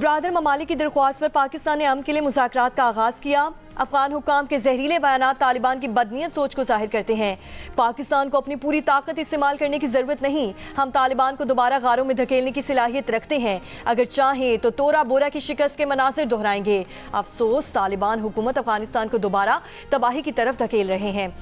Brother ममालिक की दरख्वास्त पर पाकिस्तान ने अमन के लिए मुज़ाकरात का आगाज किया। अफगान हुक्काम के जहरीले बयानात तालिबान की बदनीयत सोच को जाहिर करते हैं। पाकिस्तान को अपनी पूरी ताकत इस्तेमाल करने की जरूरत नहीं, हम तालिबान को दोबारा गारों में धकेलने की सलाहियत रखते हैं। अगर चाहें तो तोरा बोरा की शिकस्त के मनासिर दोहराएंगे। अफसोस, तालिबान हुकूमत अफगानिस्तान को दोबारा तबाही की तरफ धकेल रहे हैं।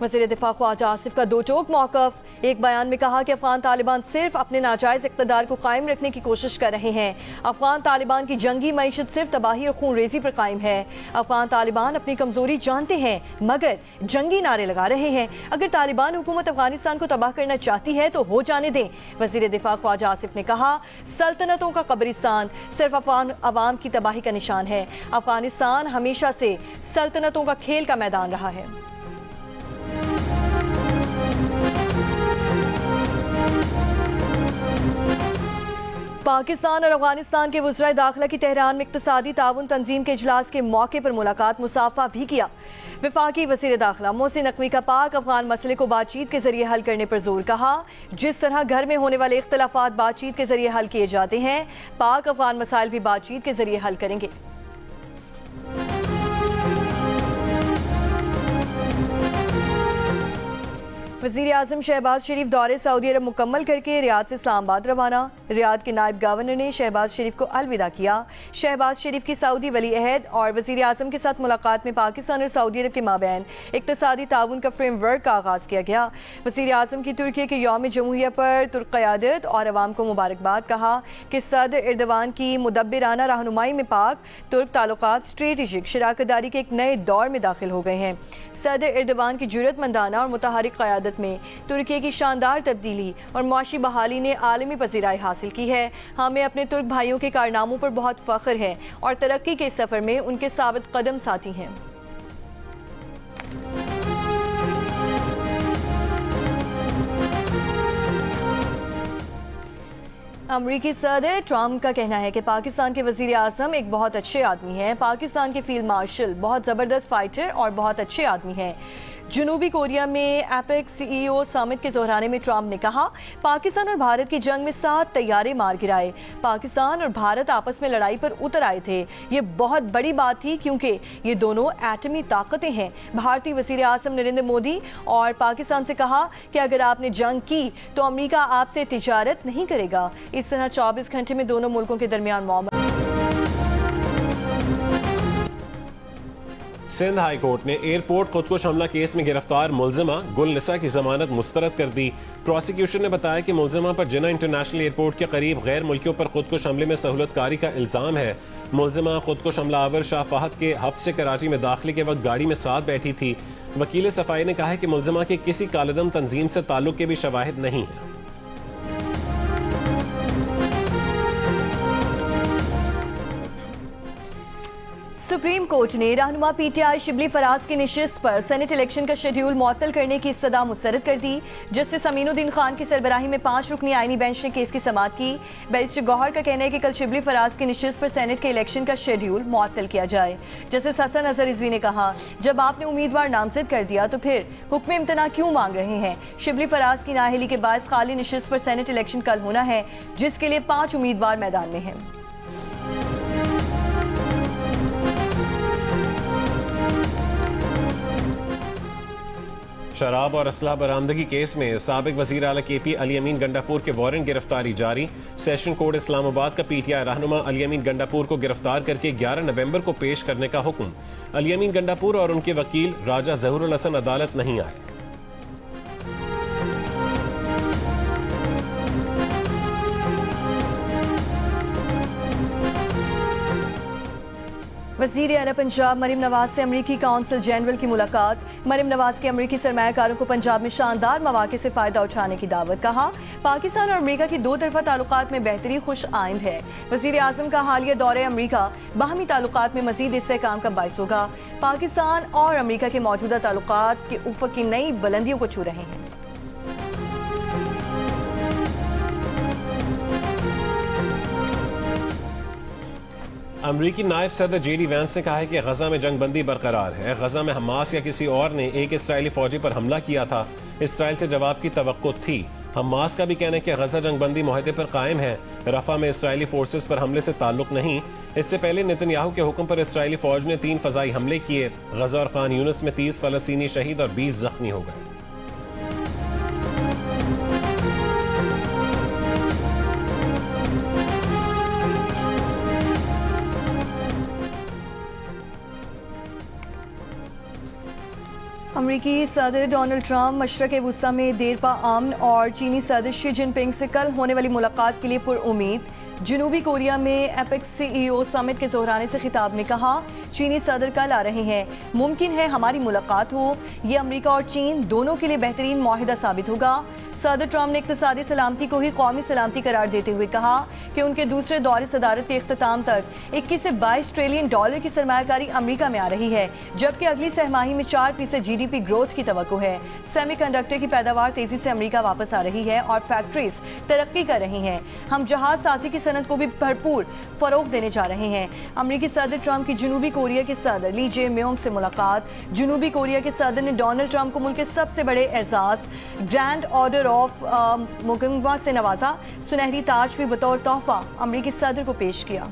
वज़ीर दिफा ख्वाजा आसिफ का दो टोक मौक़िफ़। एक बयान में कहा कि अफगान तालिबान सिर्फ अपने नाजायज़ इक़्तिदार को कायम रखने की कोशिश कर रहे हैं। अफगान तालिबान की जंगी मईशत सिर्फ तबाही और खून रेजी पर कायम है। अफगान तालिबान अपनी कमज़ोरी जानते हैं मगर जंगी नारे लगा रहे हैं। अगर तालिबान हुकूमत अफगानिस्तान को तबाह करना चाहती है तो हो जाने दें। वज़ीर दिफा ख्वाजा आसिफ ने कहा, सल्तनतों का कब्रिस्तान सिर्फ अफगान अवाम की तबाही का निशान है। अफगानिस्तान हमेशा से सल्तनतों का खेल का मैदान रहा है। पाकिस्तान और अफगानिस्तान के वज़राए दाखिला की तेहरान में इक़्तिसादी ताउन तंजीम के इजलास के मौके पर मुलाकात मुसाफा भी किया। वफाकी वज़ीर दाखिला मोहसिन नकवी का पाक अफगान मसले को बातचीत के जरिए हल करने पर जोर। कहा, जिस तरह घर में होने वाले इख्तिलाफात बातचीत के जरिए हल किए जाते हैं, पाक अफगान मसाइल भी बातचीत के जरिए हल करेंगे। वज़ीर आज़म शहबाज शरीफ दौरे सऊदी अरब मुकम्मल करके रियाद से इस्लामाबाद रवाना। रियाद के नायब गवर्नर ने शहबाज शरीफ को अलविदा किया। शहबाज शरीफ की सऊदी वली अहद और वज़ीर आज़म के साथ मुलाकात में पाकिस्तान और सऊदी अरब के माबैन इक़्तिसादी ताउन का फ्रेमवर्क का आगाज़ किया गया। वज़ीर आज़म की तुर्की के यौम जमहूरिया पर तुर्क क़यादत और अवाम को मुबारकबाद। कहा कि सदर एर्दोगान की मुदब्बिराना रहनुमाई में पाक तुर्क ताल्लुकात स्ट्रेटेजिक शराकतदारी के एक नए दौर में दाखिल हो गए हैं। सदर एर्दोगान की जुर्रतमंदाना और मुतहरिक क़यादत में तुर्की की शानदार तब्दीली और मुआशी बहाली ने आलमी पज़ीराई हासिल की है। हमें अपने तुर्क भाइयों के कारनामों पर बहुत फ़ख्र है और तरक्की के सफ़र में उनके साबित कदम साथी हैं। अमरीकी सदर ट्रंप का कहना है कि पाकिस्तान के वज़ीर आज़म एक बहुत अच्छे आदमी हैं। पाकिस्तान के फील्ड मार्शल बहुत ज़बरदस्त फाइटर और बहुत अच्छे आदमी हैं। जनूबी कोरिया में एपेक CEO समिट के दोहराने में ट्रंप ने कहा, पाकिस्तान और भारत की जंग में 7 तैयारे मार गिराए। पाकिस्तान और भारत आपस में लड़ाई पर उतर आए थे। ये बहुत बड़ी बात थी क्योंकि ये दोनों एटमी ताकतें हैं। भारतीय वज़ीर आज़म नरेंद्र मोदी और पाकिस्तान से कहा कि अगर आपने जंग की तो अमेरिका आपसे तिजारत नहीं करेगा। इस तरह 24 घंटे में दोनों मुल्कों के दरमियान मामला। सिंध हाई कोर्ट ने एयरपोर्ट खुदकुश हमला केस में गिरफ्तार मुलजिमा गुलनिसा की जमानत मुस्तरद कर दी। प्रोसिक्यूशन ने बताया कि मुलजिमा पर जिन्ना इंटरनेशनल एयरपोर्ट के करीब गैर मुल्कियों पर खुदकुश हमले में सहूलतकारी का इल्जाम है। मुलजिमा खुदकुश हमलावर शाह फहद के हब से कराची में दाखिले के वक्त गाड़ी में साथ बैठी थी। वकील सफाई ने कहा है कि मुलजिमा के किसी कालेदम तंजीम से ताल्लुक के भी शवाहिद नहीं है। सुप्रीम कोर्ट ने रहनुमा PTI शिबली फराज की निशिस्त पर सेनेट इलेक्शन का शेड्यूल मुअत्तल करने की सदा मुस्तरद कर दी। जस्टिस अमीनुद्दीन खान की सरबराही में 5 रुकनी आईनी बेंच ने केस की समाअत की। बैरिस्टर गौहर का कहना है कि कल शिबली फराज की निशिस्त पर सेनेट के इलेक्शन का शेड्यूल मुअत्तल किया जाए। जस्टिस हसन अजहर रिजवी ने कहा, जब आपने उम्मीदवार नामजद कर दिया तो फिर हुक्म इम्तना क्यों मांग रहे हैं। शिबली फराज की नाअहली के बायस खाली निशिस्त पर सेनेट इलेक्शन कल होना है, जिसके लिए 5 उम्मीदवार मैदान में हैं। शराब और असलहा बरामदगी केस में साबिक वज़ीर आला KP अली अमीन गंडापुर के वारंट गिरफ्तारी जारी। सेशन कोर्ट इस्लामाबाद का PTI रहनुमा अली अमीन गंडापुर को गिरफ्तार करके 11 नवंबर को पेश करने का हुक्म। अली अमीन गंडापुर और उनके वकील राजा ज़हूरुल हसन अदालत नहीं आए। वज़ीर आला पंजाब मरीम नवाज से अमरीकी काउंसिल जनरल की मुलाकात। मरीम नवाज के अमरीकी सरमायाकारों को पंजाब में शानदार मौके से फ़ायदा उठाने की दावत। कहा, पाकिस्तान और अमरीका की 2 तरफ़ा ताल्लुकात में बेहतरी खुश आइंद है। वज़ीर आज़म का हालिया दौरे अमरीका बाहमी ताल्लुकात में मज़ीद इस्तेहकाम का बाइस होगा। पाकिस्तान और अमरीका के मौजूदा ताल्लुकात के उफ़क़ की नई बुलंदियों को छू रहे हैं। अमरीकी नायब सदर JD वैंस ने कहा है कि गजा में जंग बंदी बरकरार है। गजा में हमास या किसी और ने एक इसराइली फौजी पर हमला किया था। इसराइल से जवाब की तवक्को थी। हमास का भी कहना है कि गजा जंगबंदी मुआहदे पर कायम है। रफा में इसराइली फोर्सेस पर हमले से ताल्लुक नहीं। इससे पहले नेतन्याहू के हुक्म पर इसराइली फौज ने 3 फजाई हमले किए। गजा और खान यूनिस में 30 फलस्तीनी शहीद और 20 जख्मी हो गए। अमरीकी सदर डोनाल्ड ट्रंप मशरक़ वुस्ता में देरपा अमन और चीनी सदर शी जिनपिंग से कल होने वाली मुलाकात के लिए पुरउम्मीद। जनूबी कोरिया में एपेक्स CEO समिट के दोहराने से खिताब में कहा, चीनी सदर कल आ रहे हैं, मुमकिन है हमारी मुलाकात हो। ये अमरीका और चीन दोनों के लिए बेहतरीन मुआहिदा साबित होगा। सदर ट्रंप ने इक़्तिसादी सलामती को ही कौमी सलामती करार देते हुए कहा कि उनके दूसरे दौरे सदारत के इख्तिताम तक 21 से 22 ट्रिलियन डॉलर की सरमायाकारी अमरीका में आ रही है, जबकि अगली सहमाही में 4% GDP ग्रोथ की तवक्को है। सेमीकंडक्टर की पैदावार तेजी से अमरीका वापस आ रही है और फैक्ट्रीज तरक्की कर रही हैं। हम जहाज साजी की सनत को भी भरपूर फरोग देने जा रहे हैं। अमरीकी सदर ट्रंप की जनूबी कोरिया के सदर ली जे म्योंग से मुलाकात। जनूबी कोरिया के सदर ने डोनाल्ड ट्रंप को मुल्क के सबसे बड़े एजाज ग्रैंड ऑर्डर ऑफ मुगंगवा से नवाजा। सुनहरी ताज भी बतौर तोहफा अमरीकी सदर को पेश किया।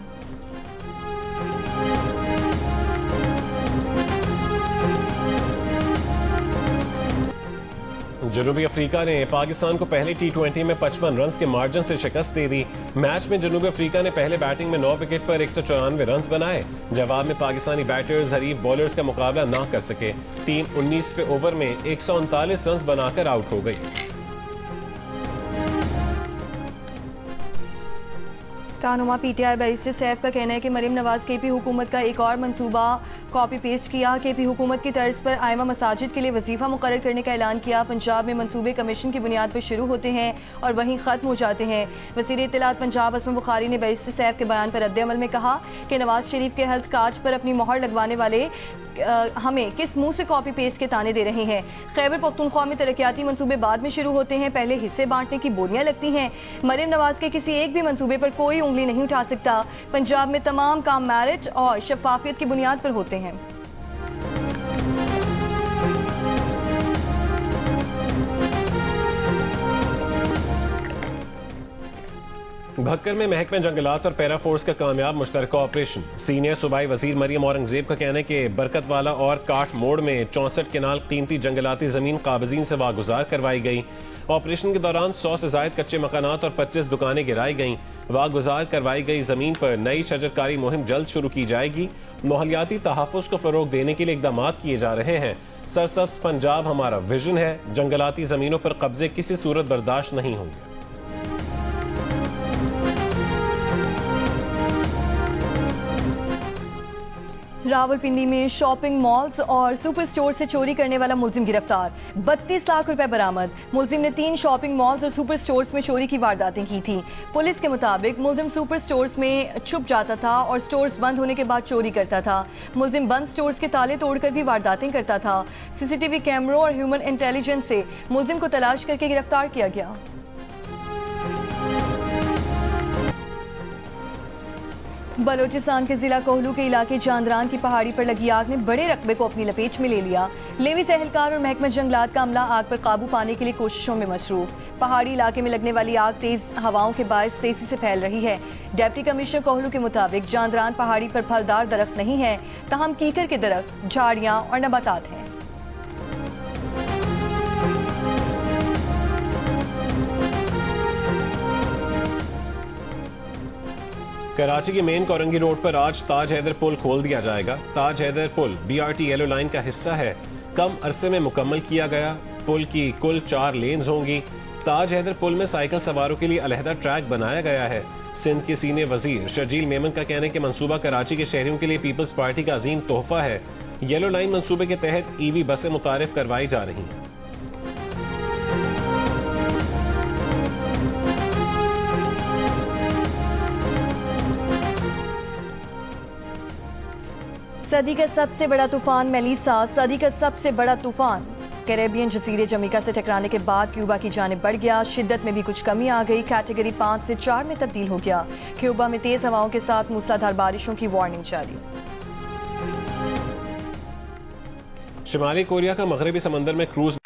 जनूबी अफ्रीका ने पाकिस्तान को पहले T20 में 55 रन के मार्जिन से शिकस्त दे दी। मैच में जनूबी अफ्रीका ने पहले बैटिंग में 9 विकेट पर 194 रन बनाए। जवाब में पाकिस्तानी बैटर्स हरीफ बॉलर्स का मुकाबला ना कर सके। टीम 19वें ओवर में 139 रन बनाकर आउट हो गई। रहनुमा PTI बैरिस्टर सैफ का कहना है कि मरीम नवाज KP हुकूमत का एक और मंसूबा कॉपी पेस्ट किया। KP हुकूमत की तर्ज पर आइमा मसाजिद के लिए वजीफा मुकर्रर करने का ऐलान किया। पंजाब में मंसूबे कमीशन की बुनियाद पर शुरू होते हैं और वहीं ख़त्म हो जाते हैं। वज़ीर इत्तलात पंजाब असम बुखारी ने बैरिस्टर सैफ के बयान पर रद्द-ए-अमल में कहा कि नवाज शरीफ के हेल्थ कार्ड पर अपनी मोहर लगवाने वाले हमें किस मुंह से कॉपी पेस्ट के ताने दे रहे हैं। खैबर पख्तूनख्वा में तरक्याती मंसूबे बाद में शुरू होते हैं, पहले हिस्से बांटने की बोलियां लगती हैं। मरीम नवाज के किसी एक भी मंसूबे पर कोई उंगली नहीं उठा सकता। पंजाब में तमाम काम मेरिट और शफाफियत की बुनियाद पर होते हैं। भक्कर में महकमा जंगलात और पैरा फोर्स का कामयाब मुश्तरका ऑपरेशन। सीनियर सूबाई वजीर मरियम औरंगजेब का कहना है कि बरकतवाला और काठ मोड़ में 64 केनाल कीमती जंगलाती जमीन काबजीन से वागुजार करवाई गई। ऑपरेशन के दौरान 100 से जायद कच्चे मकानात और 25 दुकानें गिराई गईं। वागुजार करवाई गई जमीन पर नई शजरकारी मुहिम जल्द शुरू की जाएगी। माहौलियाती तहफ़्फ़ुज़ को फरोग देने के लिए इक़दाम किए जा रहे हैं। सरसब्ज पंजाब हमारा विजन है। जंगलाती जमीनों पर कब्जे किसी सूरत बर्दाश्त नहीं होंगे। रावलपिंडी में शॉपिंग मॉल्स और सुपर स्टोर से चोरी करने वाला मुलजिम गिरफ्तार। 32 लाख रुपए बरामद। मुलजिम ने 3 शॉपिंग मॉल्स और सुपर स्टोर्स में चोरी की वारदातें की थी। पुलिस के मुताबिक मुलजिम सुपर स्टोर्स में छुप जाता था और स्टोर्स बंद होने के बाद चोरी करता था। मुलजिम बंद स्टोर्स के ताले तोड़कर भी वारदातें करता था। CCTV कैमरों और ह्यूमन इंटेलिजेंस से मुलजिम को तलाश करके गिरफ्तार किया गया। बलोचिस्तान के जिला कोहलू के इलाके चांदरान की पहाड़ी पर लगी आग ने बड़े रकबे को अपनी लपेट में ले लिया। लेवी एहलकार और महकमा जंगलात का अमला आग पर काबू पाने के लिए कोशिशों में मसरूफ। पहाड़ी इलाके में लगने वाली आग तेज हवाओं के बायस तेजी से फैल रही है। डिप्टी कमिश्नर कोहलू के मुताबिक चांदरान पहाड़ी पर फलदार दरख्त नहीं है, तहम कीकर के दरख्त, झाड़ियाँ और नबातात हैं। कराची के मेन कोरंगी रोड पर आज ताज हैदर पुल खोल दिया जाएगा। ताज हैदर पुल BRT येलो लाइन का हिस्सा है। कम अरसे में मुकम्मल किया गया। पुल की कुल 4 लेन्स होंगी। ताज हैदर पुल में साइकिल सवारों के लिए अलहदा ट्रैक बनाया गया है। सिंध के सीनियर वजीर शर्जील मेमन का कहना है कि मंसूबा कराची के शहरियों के लिए पीपल्स पार्टी का अजीम तोहफा है। येलो लाइन मंसूबे के तहत EV बसें मुतारिफ करवाई जा रही हैं। सदी का सबसे बड़ा तूफान मेलिसा, सदी का सबसे बड़ा तूफान कैरेबियन जजीरे जमीका से टकराने के बाद क्यूबा की जानिब बढ़ गया। शिद्दत में भी कुछ कमी आ गई। कैटेगरी 5 से 4 में तब्दील हो गया। क्यूबा में तेज हवाओं के साथ मूसलाधार बारिशों की वार्निंग जारी। शिमाली कोरिया का मगरबी समंदर में क्रूज